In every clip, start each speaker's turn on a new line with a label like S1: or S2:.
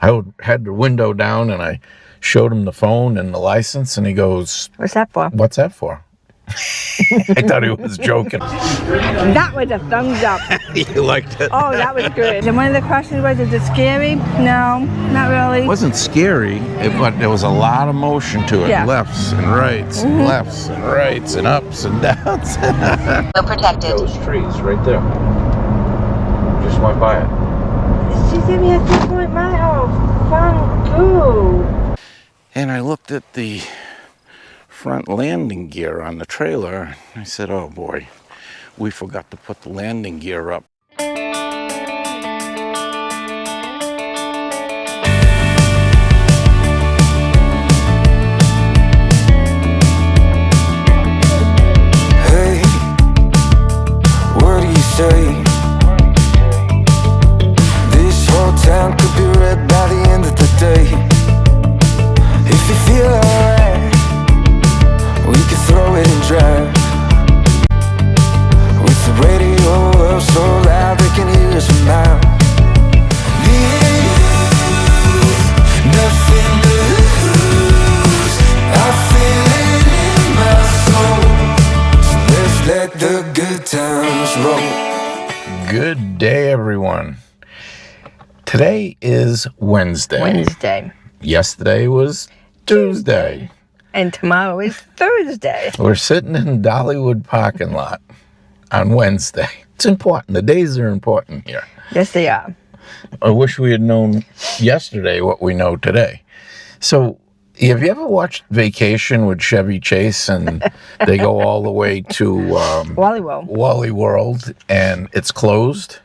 S1: had the window down and I showed him the phone and the license, and he goes,
S2: What's that for?
S1: "What's that for?" I thought he was joking.
S2: That was a thumbs up.
S1: You liked it?
S2: Oh, that was good. And one of the questions was, is it scary? No, not really.
S1: It wasn't scary, but there was a lot of motion to it.
S2: Yeah.
S1: Lefts and rights, and lefts and rights, and ups and downs.
S3: Well protected.
S1: Those trees right there. Just went by it.
S2: She gave me a 3-point mile. Fun goo.
S1: And I looked at the front landing gear on the trailer. I said, oh boy, we forgot to put the landing gear up.
S4: Hey, what do you say? This whole town could be red by the end of the day. If you feel alright, we can throw it and drive. With the radio up so loud they can hear us from miles. Nothing to lose. I feel it in my soul. So let's let the good times roll.
S1: Good day, everyone. Today is Wednesday. Yesterday was Tuesday.
S2: And tomorrow is Thursday.
S1: We're sitting in Dollywood parking lot on Wednesday. It's important. The days are important here.
S2: Yes, they are.
S1: I wish we had known yesterday what we know today. So, have you ever watched Vacation with Chevy Chase, and they go all the way to Wally World, and it's closed?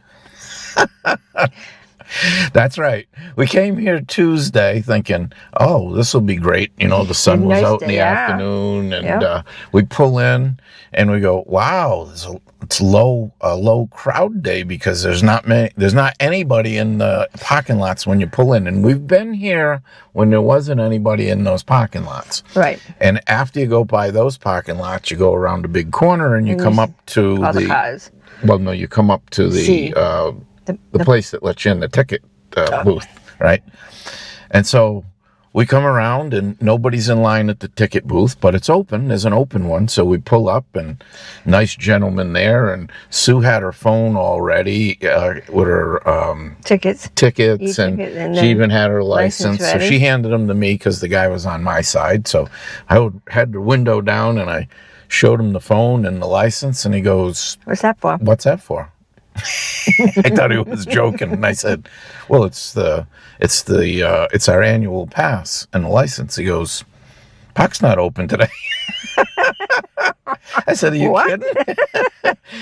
S1: That's right. We came here Tuesday thinking, oh, this will be great. You know, the sun was out in the afternoon, and we pull in and we go, wow, it's a low crowd day because there's not anybody in the parking lots when you pull in. And we've been here when there wasn't anybody in those parking lots.
S2: Right.
S1: And after you go by those parking lots, you go around the big corner and you come up to
S2: all the cars.
S1: Well, no, you come up to the place that lets you in, the ticket booth, right? And so we come around and nobody's in line at the ticket booth, but it's open. There's an open one. So we pull up and nice gentleman there. And Sue had her phone already with her tickets and she even had her license. So she handed them to me because the guy was on my side. So I had the window down and I showed him the phone and the license, and he goes,
S2: "What's that for?"
S1: "What's that for?" I thought he was joking, and I said, "Well, it's our annual pass and the license." He goes, "Park's not open today." I said, "Are you kidding?"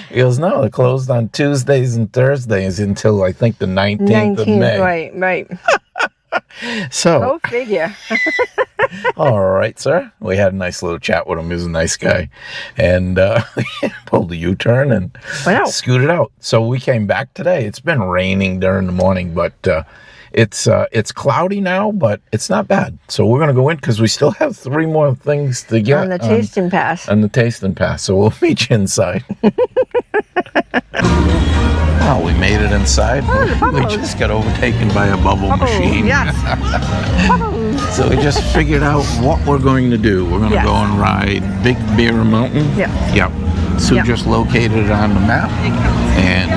S1: He goes, "No, they're closed on Tuesdays and Thursdays until I think the 19th of May."
S2: Right.
S1: So
S2: go figure.
S1: All right, sir. We had a nice little chat with him. He was a nice guy. And pulled a U-turn and scooted out. So we came back today. It's been raining during the morning, but it's cloudy now, but it's not bad. So we're going to go in because we still have 3 more things to get.
S2: On the tasting pass.
S1: On the tasting pass. So we'll meet you inside. Oh, we made it inside. We just got overtaken by a bubble machine.
S2: Yes.
S1: So we just figured out what we're going to do. We're going to go and ride Big Bear Mountain.
S2: Yeah.
S1: Yep. Sue just located it on the map. And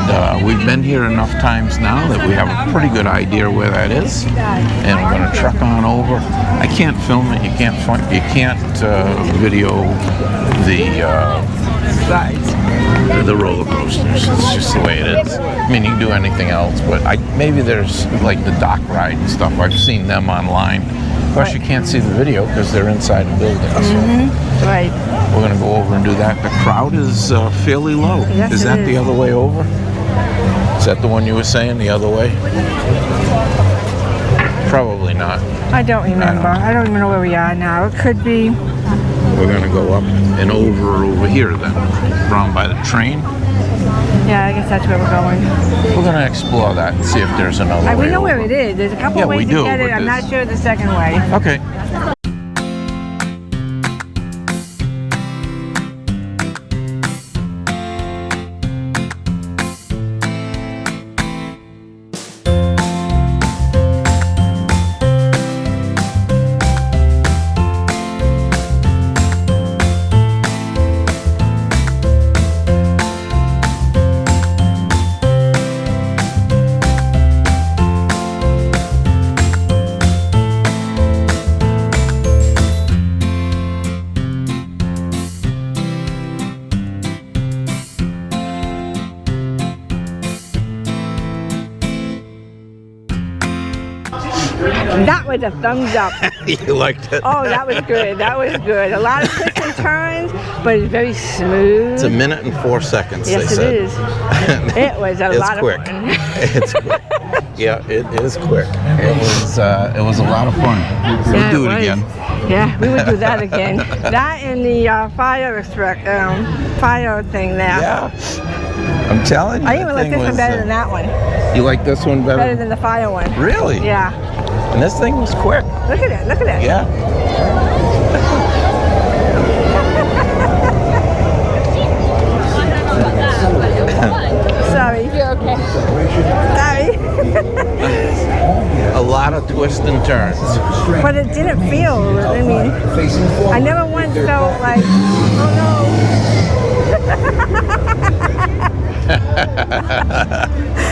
S1: we've been here enough times now that we have a pretty good idea where that is. And we're going to truck on over. I can't film it. You can't video the roller coasters. It's just the way it is. I mean, you can do anything else, but maybe there's like the dock ride and stuff. I've seen them online. Of course, you can't see the video because they're inside the building. So
S2: right.
S1: We're going to go over and do that. The crowd is fairly low.
S2: Yes,
S1: is that the other way over? Is that the one you were saying, the other way? Probably not.
S2: I don't remember. I don't even know where we are now. It could be.
S1: We're going to go up and over here then, around by the train.
S2: Yeah, I guess that's where we're going.
S1: We're going to explore that and see if there's another way.
S2: We know
S1: over.
S2: where it is. There's a couple of ways to get it. I'm not sure the second way.
S1: Okay.
S2: That was a thumbs up.
S1: You liked it?
S2: Oh, that was good. That was good. A lot of twists and turns, but it's very smooth.
S1: It's 1 minute and 4 seconds,
S2: Yes,
S1: they said.
S2: it is. It was a lot
S1: quick.
S2: of fun.
S1: It's quick. Yeah, it is quick. It was a lot of fun. We'll do it again.
S2: Yeah, we would do that again. That and the fire thing there.
S1: Yeah. I'm telling you.
S2: I even like this one better than that one.
S1: You like this one better?
S2: Better than the fire one.
S1: Really?
S2: Yeah.
S1: And this thing was quick.
S2: Look at it. Look at it.
S1: Yeah.
S2: Sorry. You're okay. Sorry.
S1: A lot of twists and turns.
S2: But it didn't feel, I mean, I never once felt like, oh no.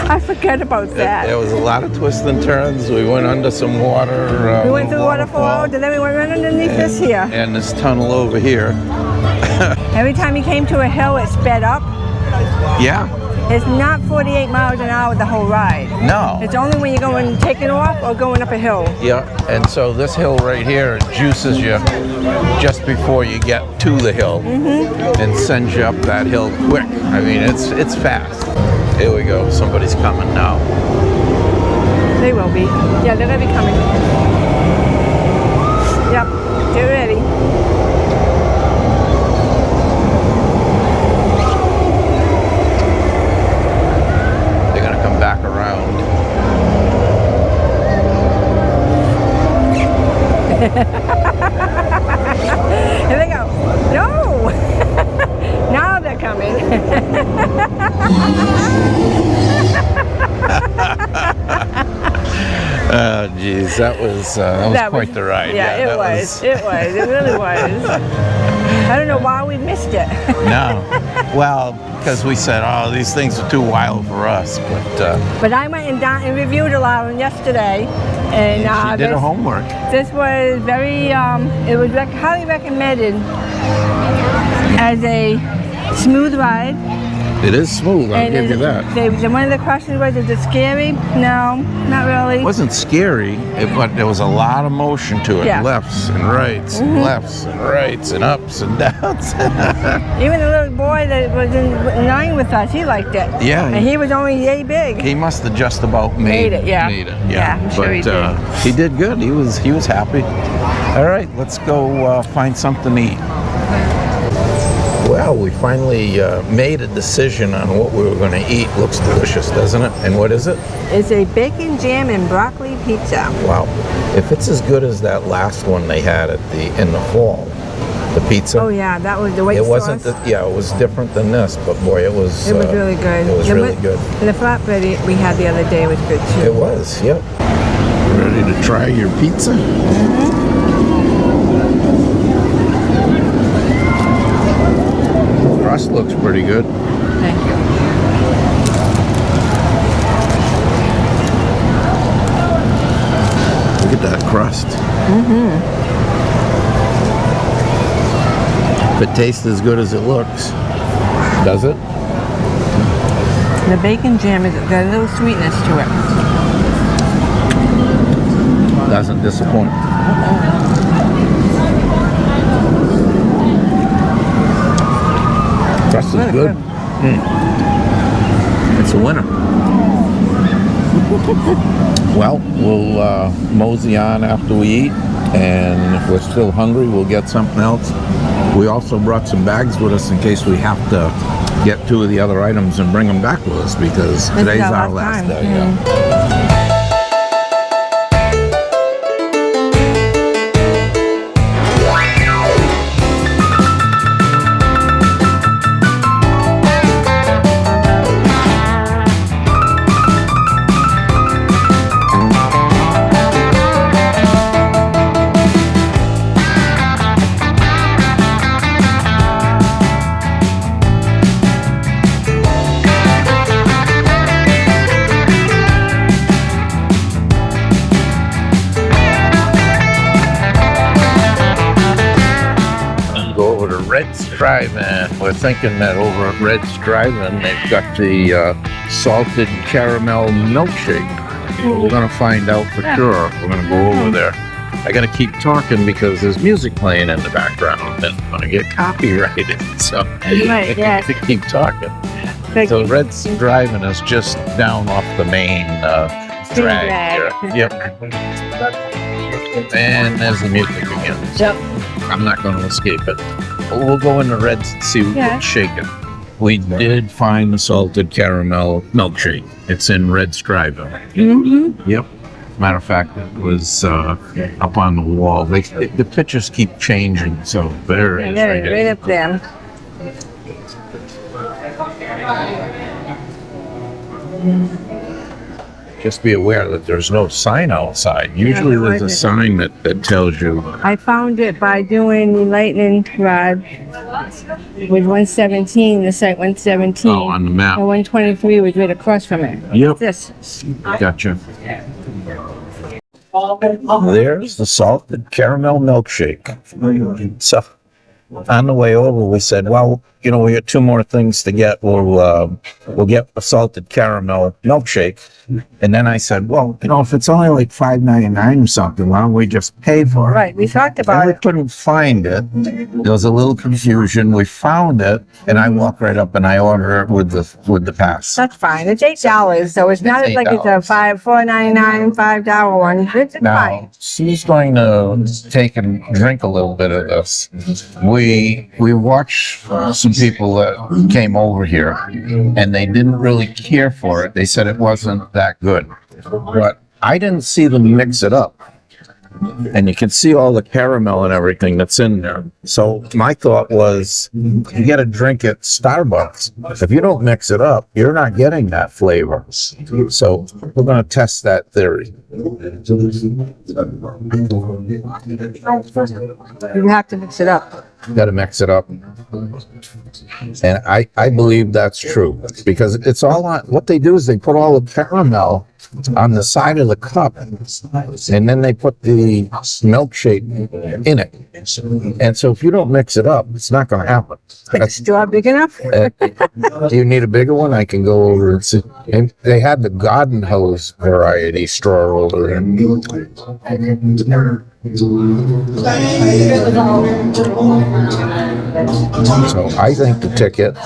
S2: I forget about that.
S1: There was a lot of twists and turns. We went under some water.
S2: We went through the waterfall, and then we went right underneath this here.
S1: And this tunnel over here.
S2: Every time you came to a hill, it sped up.
S1: Yeah.
S2: It's not 48 miles an hour the whole ride.
S1: No.
S2: It's only when you're going taking off or going up a hill.
S1: Yeah. And so this hill right here, it juices you just before you get to the hill and sends you up that hill quick. I mean, it's fast. Here we go. Somebody's coming now.
S2: They will be. Yeah, they're gonna be coming. Yep. Get ready.
S1: Back around.
S2: Here they go. No! Now they're coming.
S1: Oh, geez, that was quite the ride.
S2: Yeah, it was. It really was. I don't know why we missed it.
S1: No. Well, because we said, oh, these things are too wild for us.
S2: But I went and reviewed a lot of them yesterday. And
S1: she did her homework.
S2: This was very, it was highly recommended as a smooth ride.
S1: It is smooth, I'll give you that.
S2: One of the questions was, is it scary? No, not really.
S1: It wasn't scary, but there was a lot of motion to it.
S2: Yeah.
S1: Lefts and rights, and lefts and rights, and ups and downs.
S2: Even the little boy that was in line with us, he liked it.
S1: Yeah.
S2: And he was only yay big.
S1: He must have just about made it.
S2: Yeah.
S1: Made it.
S2: Yeah, I'm sure he did.
S1: He did good. He was happy. All right, let's go find something to eat. Well, we finally made a decision on what we were going to eat. Looks delicious, doesn't it? And what is it?
S2: It's a bacon, jam, and broccoli pizza.
S1: Wow. If it's as good as that last one they had in the fall, the pizza.
S2: Oh yeah, that was the white sauce.
S1: It wasn't. It was different than this, but boy, it was.
S2: It was really good.
S1: It was really good.
S2: And the flatbread we had the other day was good too.
S1: It was. Yep. Ready to try your pizza? Crust looks pretty good.
S2: Thank you.
S1: Look at that crust. If it tastes as good as it looks, does it?
S2: The bacon jam has got a little sweetness to it.
S1: Doesn't disappoint. Crust is
S2: Really
S1: good. It's a winner. Well, we'll mosey on after we eat, and if we're still hungry, we'll get something else. We also brought some bags with us in case we have to get 2 of the other items and bring them back with us, because today's our last day. Yeah. Red's Drive-In. We're thinking that over at Red's Drive-In, they've got the salted caramel milkshake. We're gonna find out for sure. We're gonna go over there. I gotta keep talking because there's music playing in the background and I'm gonna get copyrighted. So
S2: Right, yes.
S1: I keep talking. So Red's driving us just down off the main drag here. Yep. And there's the music again.
S2: Yep.
S1: I'm not gonna escape it. We'll go into Red's and see what's shaking. We did find the salted caramel milkshake. It's in Red's driving.
S2: Mm-hmm.
S1: Yep. Matter of fact, it was up on the wall. The pictures keep changing, so there it is.
S2: Right up there.
S1: Just be aware that there's no sign outside. Usually there's a sign that tells you.
S2: I found it by doing the lightning rod with 117, the site 117.
S1: Oh, on the map.
S2: And 123 was right across from it.
S1: Yep.
S2: This.
S1: Gotcha. There's the salted caramel milkshake. So on the way over, we said, well, you know, we got two more things to get. We'll get a salted caramel milkshake. And then I said, well, you know, if it's only like $5.99 or something, why don't we just pay for it?
S2: Right, we talked
S1: And
S2: about
S1: we
S2: it.
S1: couldn't find it. There was a little confusion. We found it, and I walk right up and I order it with the pass.
S2: That's fine. It's $8, so it's not
S1: It's
S2: like it's a $4.99, $5 one. It's
S1: Now,
S2: fine.
S1: she's going to take and drink a little bit of this. We watched some people that came over here, and they didn't really care for it. They said it wasn't that good. But I didn't see them mix it up. And you can see all the caramel and everything that's in there. So my thought was, you get a drink at Starbucks. If you don't mix it up, you're not getting that flavor. So we're going to test that theory.
S2: You have to mix it up.
S1: You got to mix it up. And I believe that's true. Because it's all on, what they do is they put all the caramel on the side of the cup, and then they put the milkshake in it. And so if you don't mix it up, it's not going to happen.
S2: Straw big enough?
S1: Do you need a bigger one? I can go over and see. And they had the garden hose variety straw over there. So I think the ticket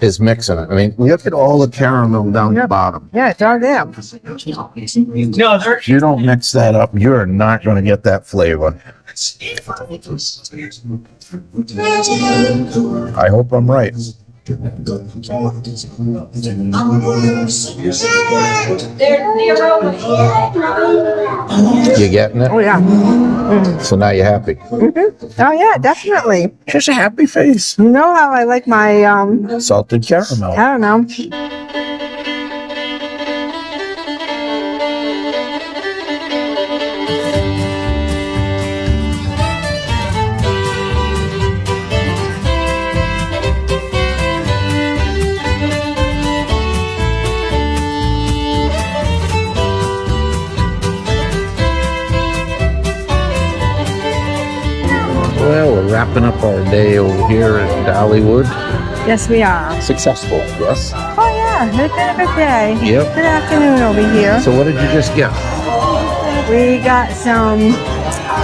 S1: is mixing it. I mean, look at all the caramel down the bottom.
S2: Yeah, it's all there.
S1: If you don't mix that up, you're not going to get that flavor. I hope I'm right. You getting it?
S2: Oh, yeah.
S1: So now you're happy.
S2: Mm-hmm. Oh, yeah, definitely.
S1: Just a happy face.
S2: You know how I like my,
S1: Salted caramel.
S2: I don't know.
S1: Well, we're wrapping up our day over here at Dollywood.
S2: Yes, we are.
S1: Successful, yes.
S2: Oh, yeah, it's been a good day.
S1: Yep.
S2: Good afternoon over here.
S1: So what did you just get?
S2: We got some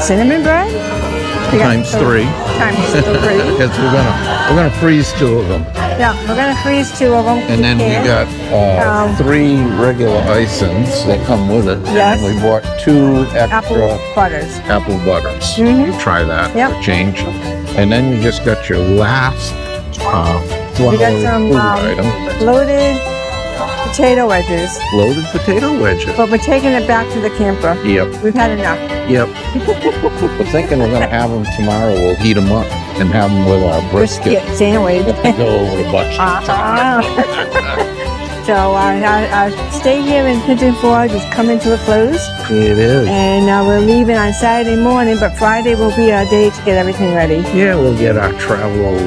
S2: cinnamon bread. We got
S1: Times three.
S2: Times three.
S1: Because we're gonna freeze two of them.
S2: Yeah, we're going to freeze two of them.
S1: And then we got three regular icings that come with it.
S2: Yes.
S1: And we bought two extra
S2: apple butters.
S1: apple butters.
S2: Mhm.
S1: You try that.
S2: Yep.
S1: For change. And then you just got your last
S2: We got some
S1: food item.
S2: loaded potato wedges,
S1: Loaded potato wedges.
S2: but we're taking it back to the camper.
S1: Yep.
S2: We've had enough.
S1: Yep. We're thinking we're gonna have them tomorrow. We'll heat them up and have them with our brisket.
S2: Brisket sandwich.
S1: Go over the butt.
S2: So our stay here in Pigeon Forge is coming to a close,
S1: It is.
S2: and we're leaving on Saturday morning, but Friday will be our day to get everything ready.
S1: Yeah, we'll get our travel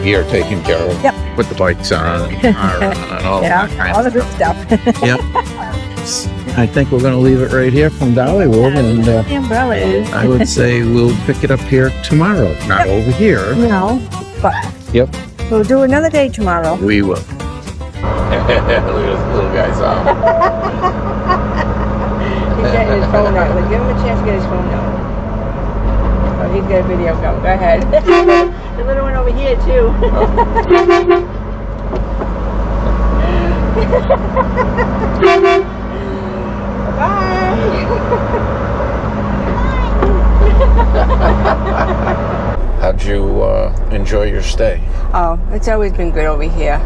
S1: gear taken care of.
S2: Yep.
S1: Put the bikes on and all
S2: Yeah,
S1: that kind
S2: all
S1: of
S2: the good stuff.
S1: Yep. I think we're going to leave it right here from Dollywood, and
S2: The umbrella is.
S1: I would say we'll pick it up here tomorrow, not over here.
S2: No, but
S1: Yep,
S2: we'll do another day tomorrow.
S1: we will. Look at this little guy. guys out.
S2: He's getting his phone out. Let's give him a chance to get his phone out. Oh, he's got a video going. Go ahead. The little one over here, too. Bye.
S1: How'd you enjoy your stay?
S2: Oh, it's always been good over here.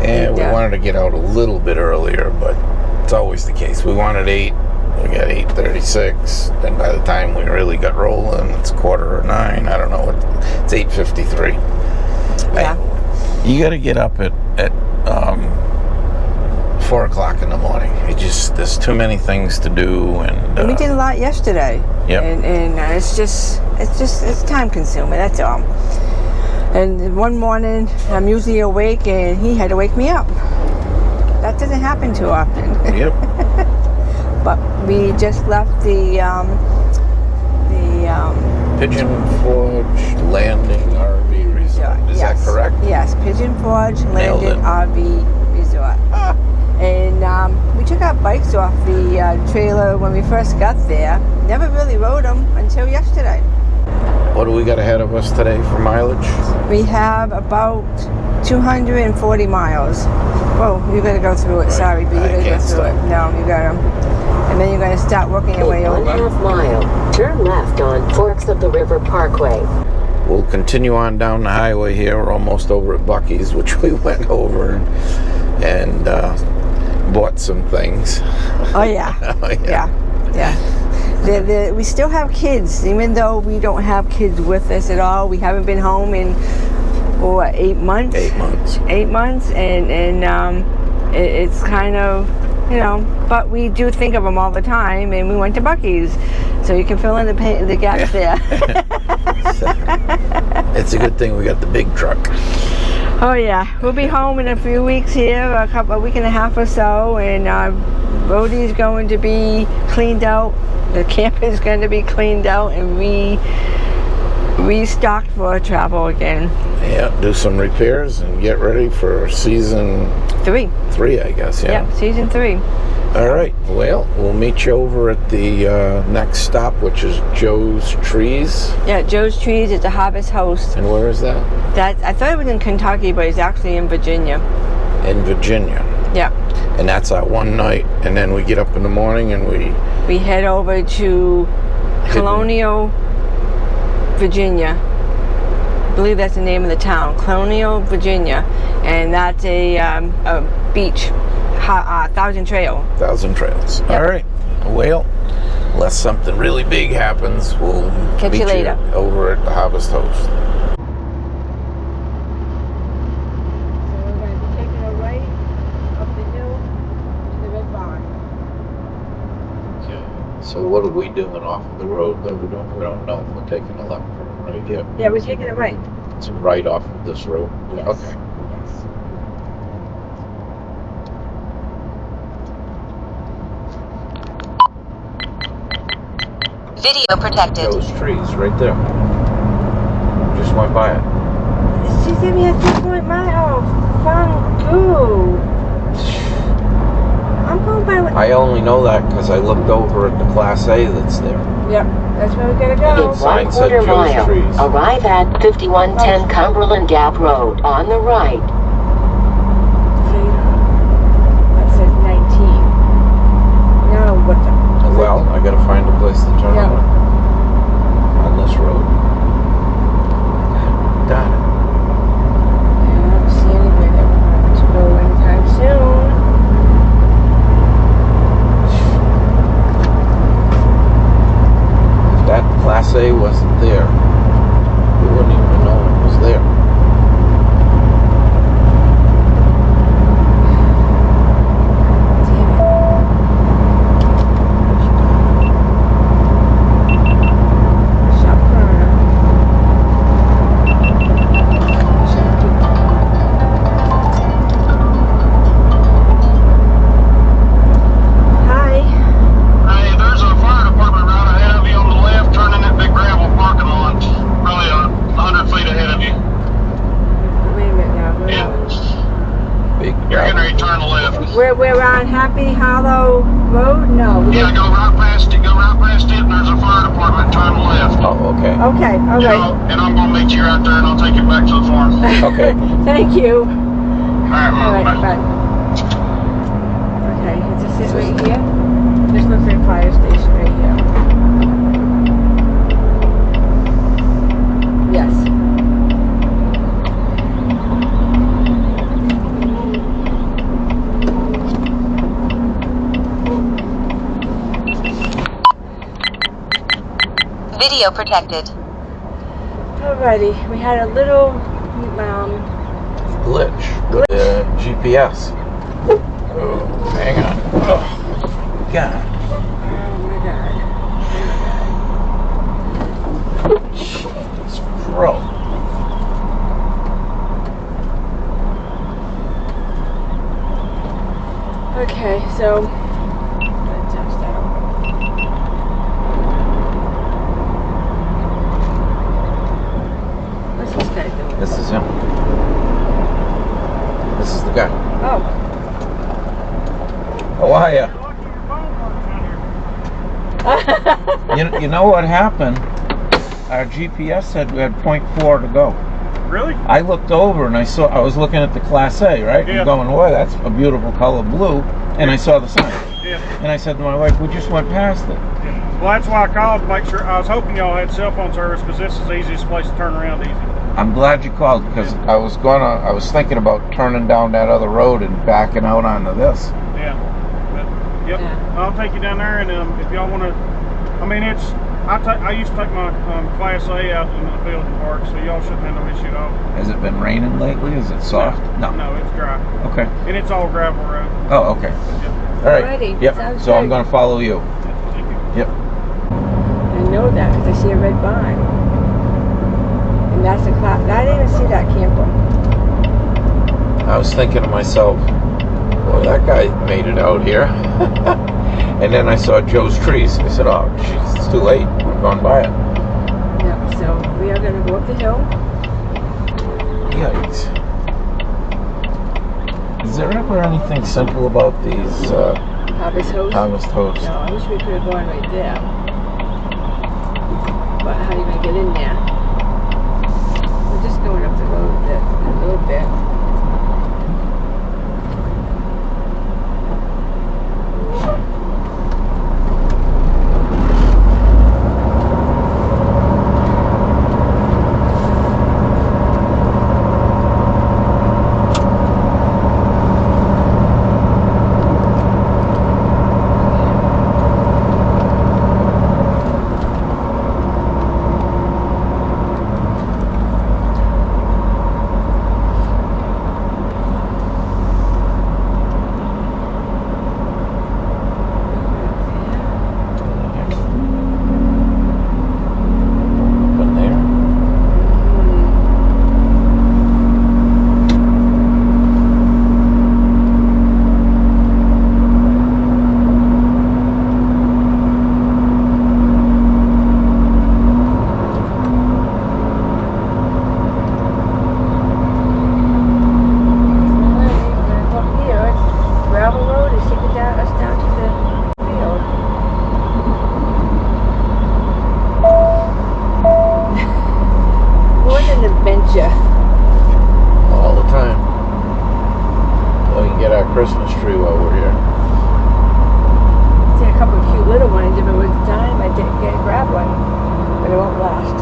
S1: And we wanted to get out a little bit earlier, but it's always the case. We wanted 8. We got 8:36. Then by the time we really got rolling, it's 8:45. I don't know what. It's 8:53.
S2: Yeah.
S1: You got to get up at 4 o'clock in the morning. There's too many things to do, and
S2: we did a lot yesterday.
S1: Yep.
S2: And it's time consuming. That's all. And one morning, I'm usually awake, and he had to wake me up. That doesn't happen too often.
S1: Yep.
S2: But we just left the
S1: Pigeon Forge Landing RV Resort. Is that correct?
S2: Yes, Pigeon Forge
S1: Nailed
S2: Landing
S1: it.
S2: RV Resort. And we took our bikes off the trailer when we first got there. Never really rode them until yesterday.
S1: What do we got ahead of us today for mileage?
S2: We have about 240 miles. Whoa, you gotta go through it.
S1: Right.
S2: Sorry, but you
S1: I
S2: gotta go
S1: can't
S2: through
S1: stop.
S2: it. No, you gotta. And then you're gonna start working your way over.
S3: 1/2 mile. Turn left on Forks of the River Parkway.
S1: We'll continue on down the highway here. We're almost over at Buc-ee's, which we went over and bought some things.
S2: Oh yeah.
S1: Oh, yeah.
S2: Yeah. We still have kids, even though we don't have kids with us at all. We haven't been home in 8 months.
S1: 8 months.
S2: 8 months, and it's kind of, but we do think of them all the time, and we went to Buc-ee's, so you can fill in the gaps there.
S1: It's a good thing we got the big truck.
S2: Oh yeah, we'll be home in a few weeks here, a week and a half or so, and Rhodey's going to be cleaned out. The camp is going to be cleaned out and restocked for travel again.
S1: Yeah, do some repairs and get ready for season
S2: 3,
S1: I guess. Yeah.
S2: Yep, season 3.
S1: All right. Well, we'll meet you over at the next stop, which is Joe's Trees.
S2: Yeah, Joe's Trees is the Harvest Host.
S1: And where is that?
S2: I thought it was in Kentucky, but it's actually in Virginia.
S1: In Virginia.
S2: Yeah.
S1: And that's our one night, and then we get up in the morning and we
S2: head over to Colonial, Virginia. I believe that's the name of the town, Colonial, Virginia, and that's a beach, 1,000 Trail.
S1: 1,000 Trails.
S2: Yep.
S1: All right. Well, unless something really big happens, we'll
S2: Catch
S1: meet
S2: you later.
S1: Over at the Harvest Host. So what are we doing off of the road that we don't know? We're taking a left right here.
S2: Yeah, we're taking it right.
S1: It's right off of this road.
S2: Yes.
S1: Okay.
S5: Video protected.
S1: Those trees right there. Just went by it.
S2: She said we had 3 miles. Fun goo. I'm going by what.
S1: I only know that because I looked over at the Class A that's there.
S2: Yep, that's where we gotta go.
S3: In
S1: Sign said
S3: 1/4
S1: Joe's
S3: mile.
S1: Trees.
S3: Arrive at 5110 Cumberland Gap Road on the right.
S2: See? That says 19. Now what the?
S1: Well, I gotta find a place to turn
S2: Yeah.
S1: on this road. Got it.
S2: I don't see anywhere that we're going to go anytime soon.
S1: If that Class A wasn't there, we wouldn't even know it was there.
S2: Yeah,
S6: go right past it, and there's a fire department, turn left.
S1: Oh, okay.
S2: Okay, all right.
S6: And I'm gonna meet you right there, and I'll take you back to the farm.
S1: Okay.
S2: Thank you.
S6: All right,
S2: Bye. Okay, is this it right here? This looks like a fire station right here. Yes.
S5: Video protected.
S2: Alrighty, we had a little
S1: glitch with the GPS. Oh, hang on. Oh, God.
S2: oh my god.
S1: Jesus Christ.
S2: Okay, so let's touch that over. What's this guy doing?
S1: This is him. This is the guy.
S2: Oh.
S1: How are ya? You know what happened? Our GPS said we had 0.4 to go.
S7: Really?
S1: I looked over and I was looking at the Class A, right?
S7: Yeah.
S1: I'm going, boy, that's a beautiful color blue. And I saw the sign.
S7: Yeah.
S1: And I said to my wife, we just went past it.
S7: Yeah. Well, that's why I called to make sure. I was hoping y'all had cell phone service because this is the easiest place to turn around easy.
S1: I'm glad you called because I was thinking about turning down that other road and backing out onto this.
S7: Yeah. But, yep.
S2: Yeah.
S7: I'll take you down there, and if y'all want to, I mean, I used to take my Class A out in the field and park, so y'all shouldn't have no issue at all.
S1: Has it been raining lately? Is it soft? No.
S7: No, it's dry.
S1: Okay.
S7: And it's all gravel road.
S1: Oh, okay.
S7: Yep.
S1: All right.
S2: Alrighty,
S1: Yep.
S2: sounds
S1: So I'm
S2: good.
S1: going to follow you.
S7: Thank you.
S1: Yep.
S2: I know that because I see a red barn. And that's a class. I didn't even see that camper.
S1: I was thinking to myself, boy, that guy made it out here. And then I saw Joe's trees. I said, oh, jeez, it's too late. We're going by it.
S2: Yeah, so we are going to go up the hill.
S1: Yikes. Is there ever anything simple about these
S2: Harvest hose.
S1: harvest hose?
S2: No, I wish we could have gone right there. But how are you going to get in there? We're just going up the road a little bit.
S1: Open there.
S2: Up here, it's gravel road. It's taking us down to the field. What an adventure.
S1: All the time. So we can get our Christmas tree while we're here.
S2: See a couple of cute little ones. If it was time, I'd grab one, but it won't last.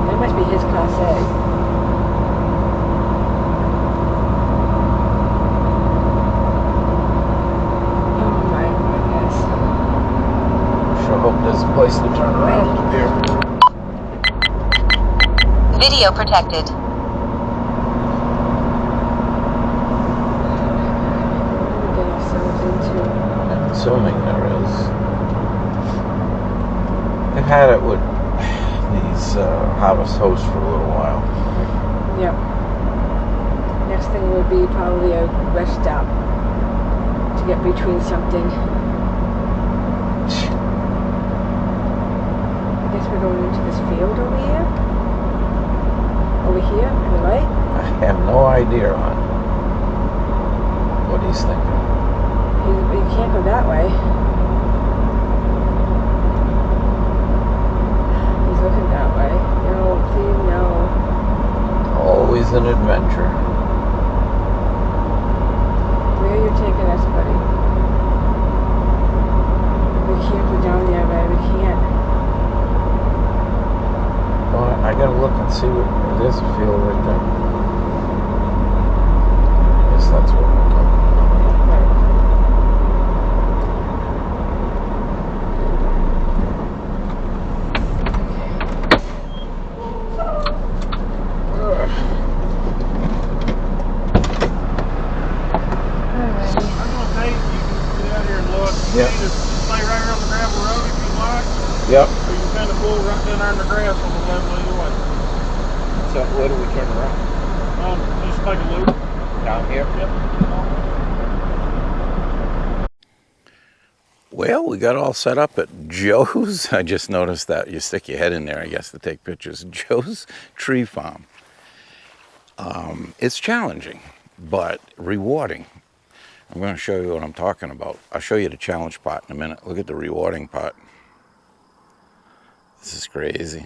S2: That must be his Class A. Oh my goodness.
S1: Sure hope there's a place to turn around up here.
S5: Video protected.
S2: What did we get ourselves into?
S1: I'm assuming there is. They've had it with these harvest hosts for a little while.
S2: Yep. Next thing would be probably a rest stop to get between something. I guess we're going into this field over here. Over here, on the right.
S1: I have no idea on. he's thinking.
S2: You can't go that way. He's looking that way. No, please, no.
S1: Always an adventure.
S2: Where are you taking us, buddy? We can't go down there, baby. We can't.
S1: Well, I gotta look and see what there's a field right there. I guess that's what we're talking about.
S7: Yep. You just stay right here on the gravel road if you like.
S1: Yep.
S7: Or you can kind of pull right down there in the grass on the left either way.
S1: So where do we turn around?
S7: Just take a loop.
S1: Down here?
S7: Yep.
S1: Well, we got all set up at Joe's. I just noticed that you stick your head in there, I guess, to take pictures. Joe's Tree Farm. It's challenging, but rewarding. I'm going to show you what I'm talking about. I'll show you the challenge part in a minute. Look at the rewarding part. This is crazy.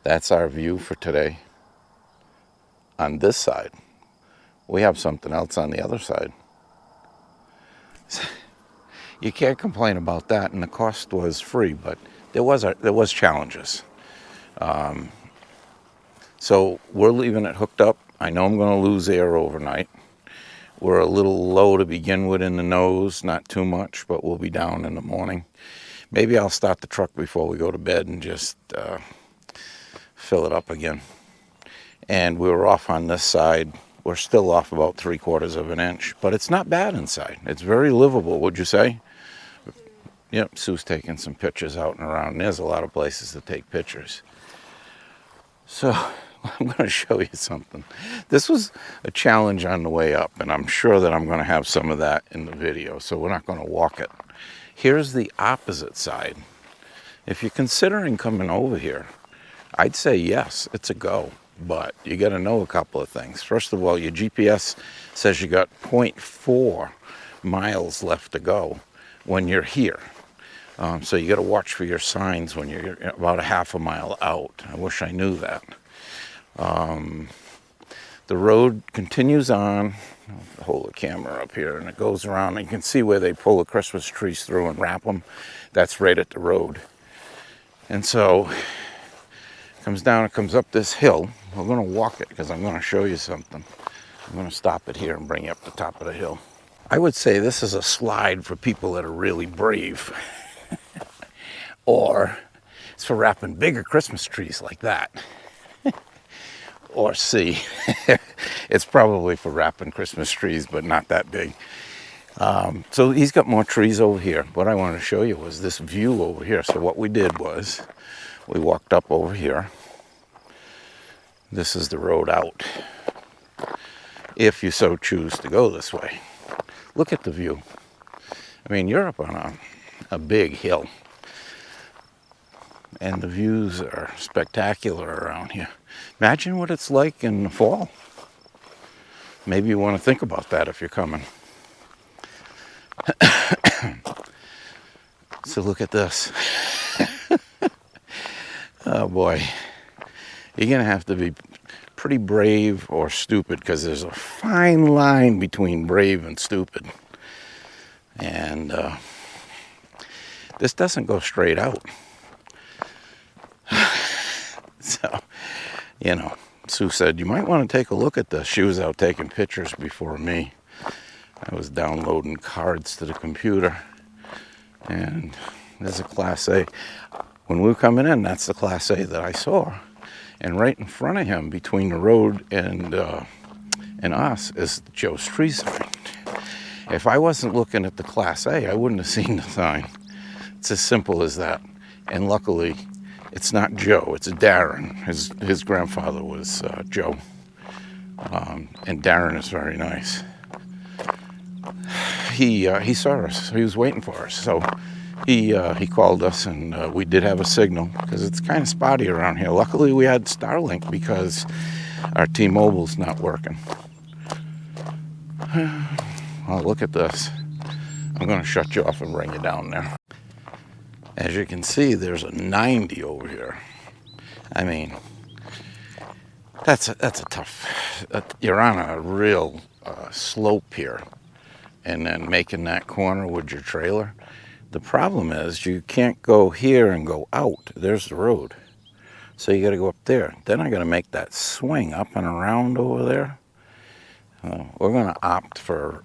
S1: That's our view for today. On this side, we have something else on the other side. You can't complain about that, and the cost was free, but there was challenges. So we're leaving it hooked up. I know I'm going to lose air overnight. We're a little low to begin with in the nose, not too much, but we'll be down in the morning. Maybe I'll start the truck before we go to bed and just fill it up again. And we were off on this side. We're still off about 3/4 of an inch, but it's not bad inside. It's very livable, would you say? Yep, Sue's taking some pictures out and around. There's a lot of places to take pictures. So I'm going to show you something. This was a challenge on the way up, and I'm sure that I'm going to have some of that in the video, so we're not going to walk it. Here's the opposite side. If you're considering coming over here, I'd say yes, it's a go, but you got to know a couple of things. First of all, your GPS says you got 0.4 miles left to go when you're here. So you got to watch for your signs when you're about a half a mile out. I wish I knew that. The road continues on. I'll hold the camera up here, and it goes around. And you can see where they pull the Christmas trees through and wrap them. That's right at the road. And so it comes down, it comes up this hill. We're going to walk it because I'm going to show you something. I'm going to stop it here and bring you up the top of the hill. I would say this is a slide for people that are really brave. Or it's for wrapping bigger Christmas trees like that. Or C, it's probably for wrapping Christmas trees, but not that big. So he's got more trees over here. What I wanted to show you was this view over here. So what we did was we walked up over here. This is the road out, if you so choose to go this way. Look at the view. I mean, you're up on a big hill, and the views are spectacular around here. Imagine what it's like in the fall. Maybe you want to think about that if you're coming. So look at this. Oh boy. You're going to have to be pretty brave or stupid, because there's a fine line between brave and stupid. And this doesn't go straight out. So, you know, Sue said, you might want to take a look at this. She was out taking pictures before me. I was downloading cards to the computer. And there's a Class A. When we were coming in, that's the Class A that I saw. And right in front of him, between the road and us, is Joe's Tree sign. If I wasn't looking at the Class A, I wouldn't have seen the sign. It's as simple as that. And luckily, it's not Joe, it's Darren. His grandfather was Joe. And Darren is very nice. He saw us, he was waiting for us. So he called us, and we did have a signal, because it's kind of spotty around here. Luckily we had Starlink, because our T-Mobile's not working. Well, look at this. I'm going to shut you off and bring you down there. As you can see, there's a 90 over here. I mean, that's a tough. You're on a real slope here, and then making that corner with your trailer. The problem is you can't go here and go out. There's the road. So you got to go up there. Then I got to make that swing up and around over there. We're going to opt for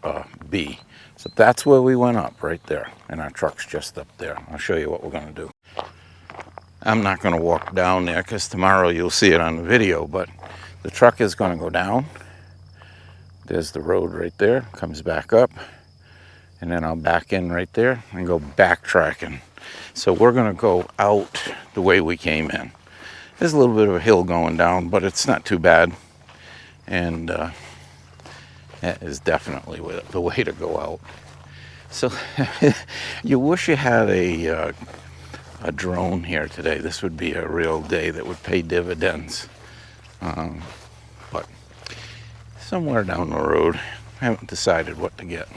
S1: B. So that's where we went up, right there. And our truck's just up there. I'll show you what we're going to do. I'm not going to walk down there because tomorrow you'll see it on the video, but the truck is going to go down. There's the road right there. Comes back up. And then I'll back in right there and go backtracking. So we're going to go out the way we came in. There's a little bit of a hill going down, but it's not too bad. And that is definitely the way to go out. So you wish you had a drone here today. This would be a real day that would pay dividends. But somewhere down the road, I haven't decided what to get.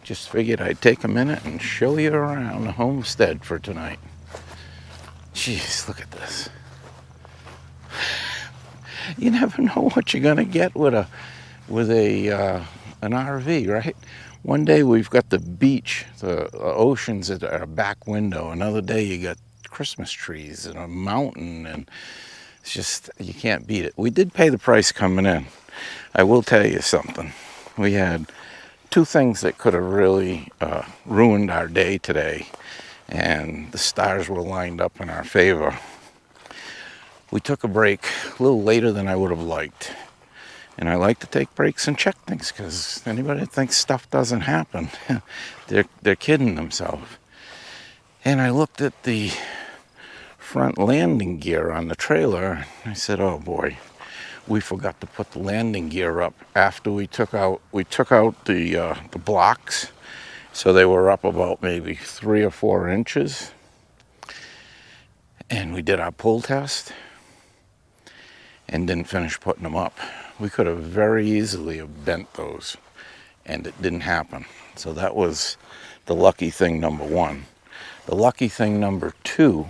S1: Just figured I'd take a minute and show you around the homestead for tonight. Jeez, look at this. You never know what you're gonna get with an RV, right? One day we've got the beach, the oceans at our back window. Another day you got Christmas trees and a mountain, and it's just, you can't beat it. We did pay the price coming in. I will tell you something. We had two things that could have really ruined our day today, and the stars were lined up in our favor. We took a break a little later than I would have liked, and I like to take breaks and check things, because anybody that thinks stuff doesn't happen, they're kidding themselves. And I looked at the front landing gear on the trailer, and I said, oh boy, we forgot to put the landing gear up after we took out the blocks, so they were up about maybe 3 or 4 inches. And we did our pull test and didn't finish putting them up. We could have very easily have bent those, and it didn't happen. So that was the lucky thing number 1. The lucky thing number 2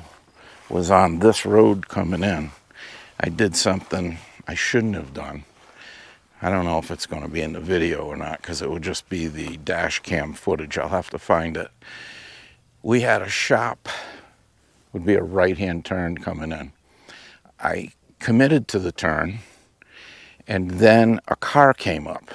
S1: was on this road coming in. I did something I shouldn't have done. I don't know if it's going to be in the video or not, because it would just be the dash cam footage. I'll have to find it. We had a shop, would be a right-hand turn coming in. I committed to the turn, and then a car came up.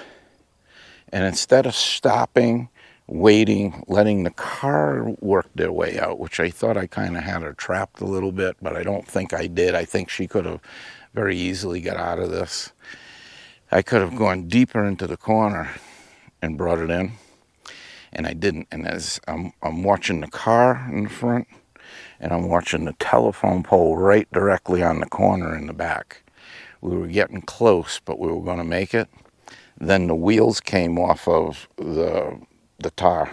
S1: And instead of stopping, waiting, letting the car work their way out, which I thought I kind of had her trapped a little bit, but I don't think I did. I think she could have very easily got out of this. I could have gone deeper into the corner and brought it in, and I didn't. And as I'm watching the car in the front, and I'm watching the telephone pole right directly on the corner in the back. We were getting close, but we were going to make it. Then the wheels came off of the tar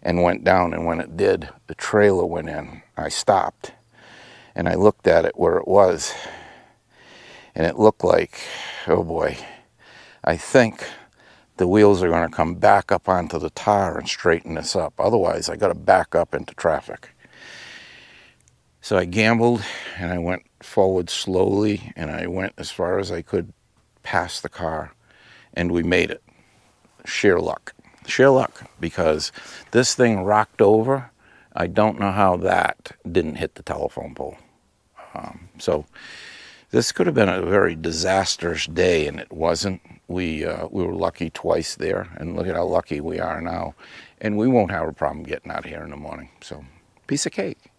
S1: and went down, and when it did, the trailer went in. I stopped, and I looked at it where it was, and it looked like, oh boy, I think the wheels are going to come back up onto the tar and straighten this up. Otherwise, I got to back up into traffic. So I gambled, and I went forward slowly, and I went as far as I could past the car, and we made it. Sheer luck. Sheer luck, because this thing rocked over. I don't know how that didn't hit the telephone pole. So this could have been a very disastrous day, and it wasn't. We were lucky twice there, and look at how lucky we are now. And we won't have a problem getting out of here in the morning. So, piece of cake.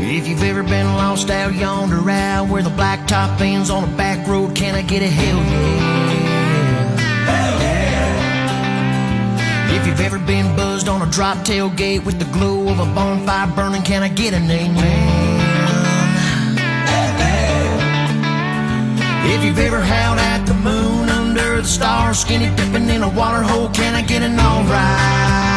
S8: If you've ever been lost out yonder out where the blacktop ends on a back road, can I get a hell yeah? Hell yeah! If you've ever been buzzed on a drop tailgate with the glow of a bonfire burning, can I get an amen? Hell yeah! If you've ever howled at the moon under the stars, skinny dipping in a water hole, can I get an alright?